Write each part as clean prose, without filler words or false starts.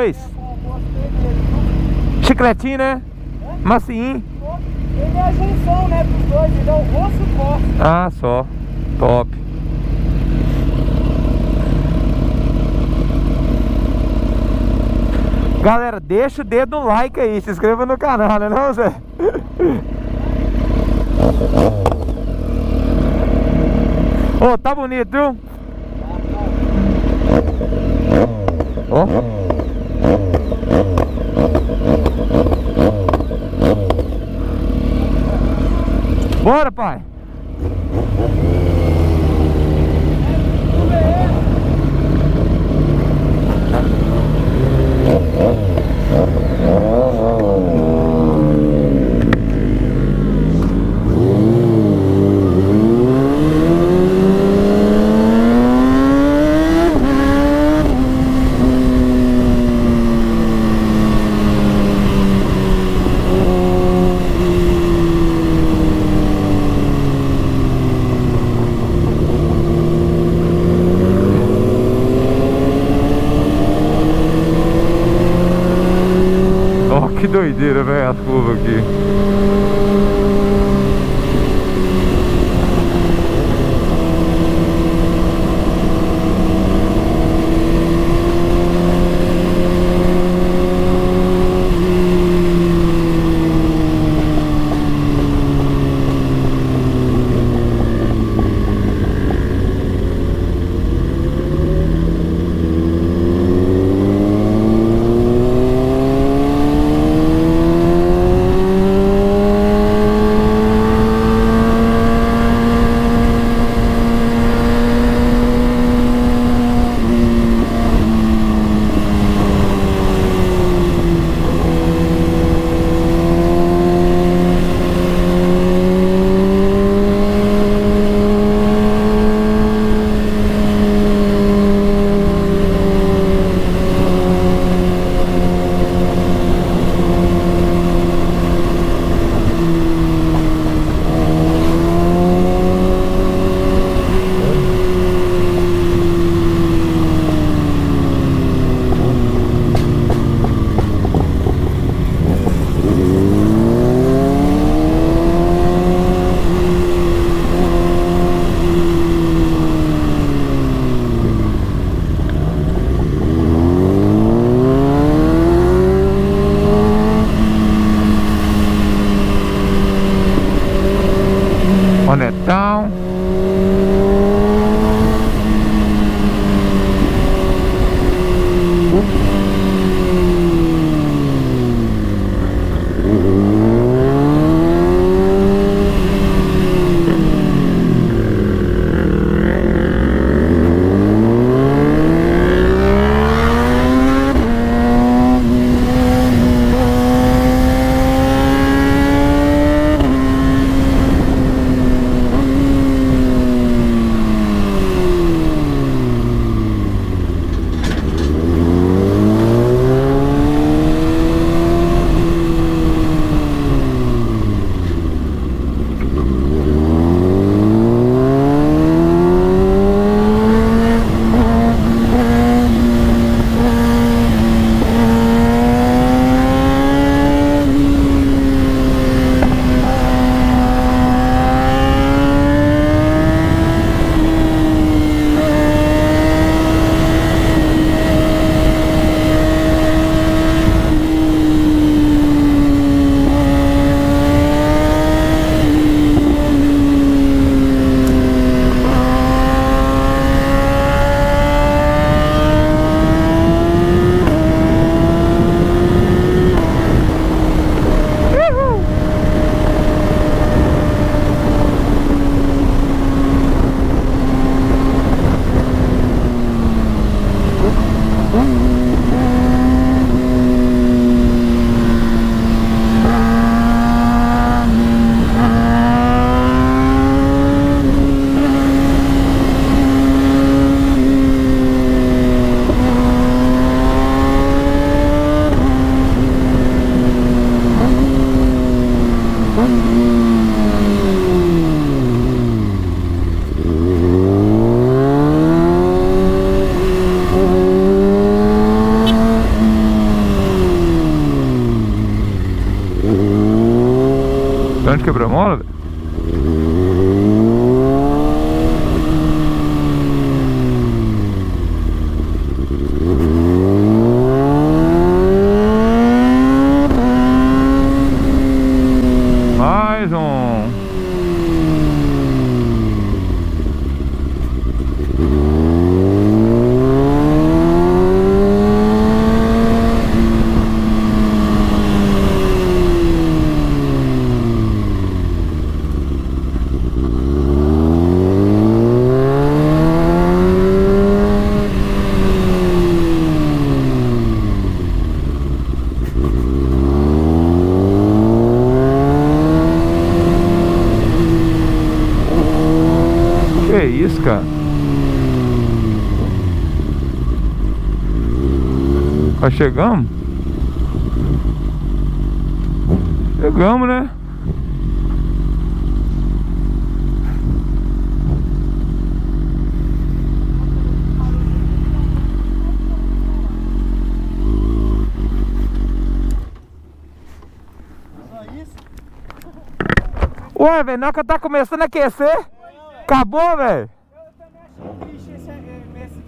dois? Gostei dele. Chicletinho, né? Macinho. Ele é a junção, né, dos dois. Ele é o osso e o costo. Ah, só. Top. Galera, deixa o dedo no like aí. Se inscreva no canal, né não, Zé? Ô, tá bonito, viu? Ó. Bora, pai. Ó, que doideira, velho, as curvas aqui. Tanto quebra-mola, velho. Mais um. Que isso, cara? Já chegamos? Chegamos, né? Ué, velho, na hora que tá começando a aquecer, acabou, velho. Eu também achei triste esse Mercedes.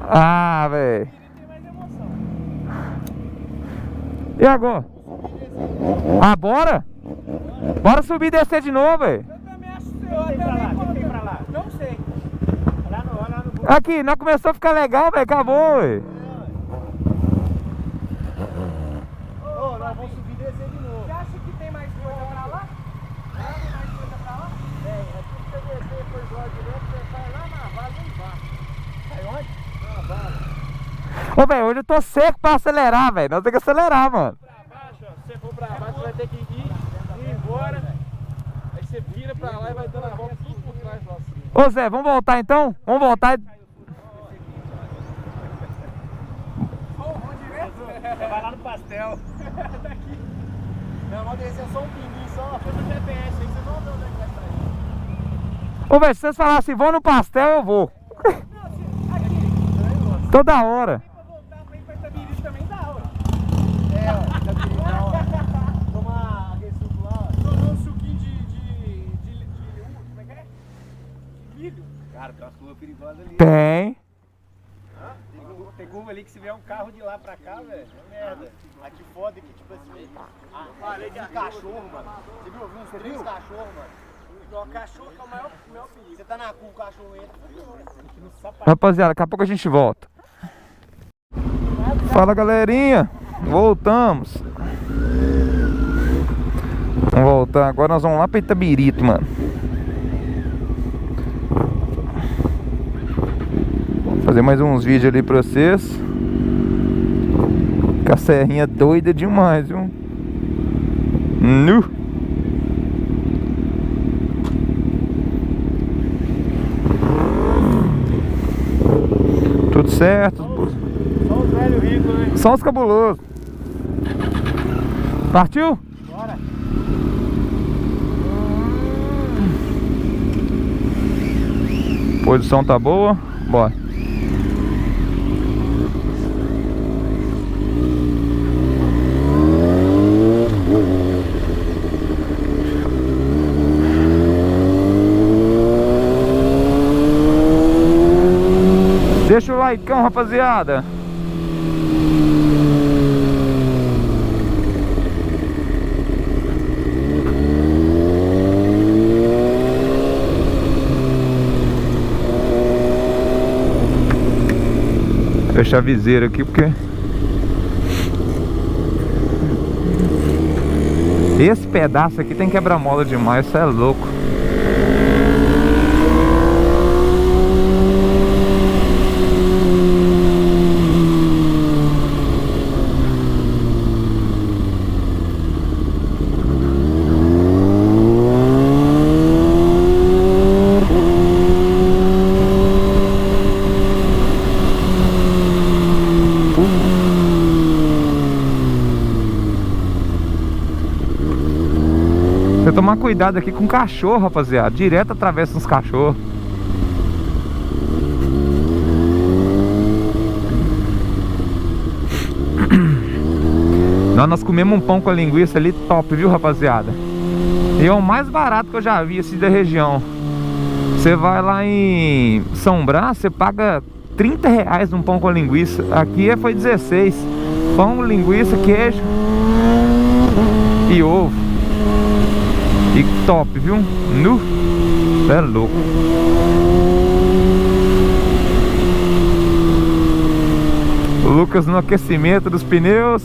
Ah, velho. Ele tem mais emoção. E agora? Ah, bora? Bora subir e descer de novo, velho. Eu também acho que eu também tem pra lá. Não sei. Lá no Aqui, nós começou a ficar legal, velho. Acabou, velho. Ô, nós vamos subir e descer de novo. Você acha que tem mais coisa pra lá? Tem mais coisa pra lá? Tem. É que você descer por igual direto, você sai lá na vala e embaixo. Sai onde? Na vala. Ô, velho, hoje eu tô seco pra acelerar, velho. Nós temos que acelerar, mano. Pra baixo, ó. Se você for pra baixo, você vai ter que ir embora. Aí você vira pra lá e vai dando a volta tudo por trás lá assim. Ô, Zé, vamos voltar então? Vamos voltar. Você vai lá no pastel. Daqui. Não, vamos descer só um pinguinho, só pelo GPS aí, vocês vão ver onde é que vai sair. Ô, velho, se vocês falassem assim, vão no pastel, eu vou. Aqui. Toda hora. Pra voltar pra ir pra Itabiri também dá, ué. É, ó, Itabiri dá, ó. Tomar aquele suco lá, ó. Tomar um suquinho como é que é? De milho. Cara, tem umas curvas perigosas ali. Tem. Tem curva ali que se vier um carro de lá pra cá, velho, é merda. Aqui foda que tipo assim, um cachorro, mano. Você viu? Vi uns 3 cachorros, mano. O cachorro que é o maior perigo. Você tá na curva, o cachorro entra no sapato. Rapaziada, daqui a pouco a gente volta. Fala, galerinha. Voltamos. Vamos voltar. Agora nós vamos lá pra Itabirito, mano. Fazer mais uns vídeos ali pra vocês. Com a serrinha doida demais, viu? Nu! Tudo certo. Só os velhos ricos, né? Só os cabulosos. Partiu? Bora. Posição tá boa. Bora. Deixa o likeão, rapaziada. Fechar a viseira aqui porque esse pedaço aqui tem quebra-mola demais, isso é louco. Você tomar cuidado aqui com cachorro, rapaziada. Direto atravessa uns cachorros. Nós comemos um pão com a linguiça ali top, viu, rapaziada? E é o mais barato que eu já vi assim da região. Você vai lá em São Brás, você paga R$30 num pão com linguiça. Aqui foi 16. Pão, linguiça, queijo e ovo. E top, viu? Nu, é louco. O Lucas no aquecimento dos pneus.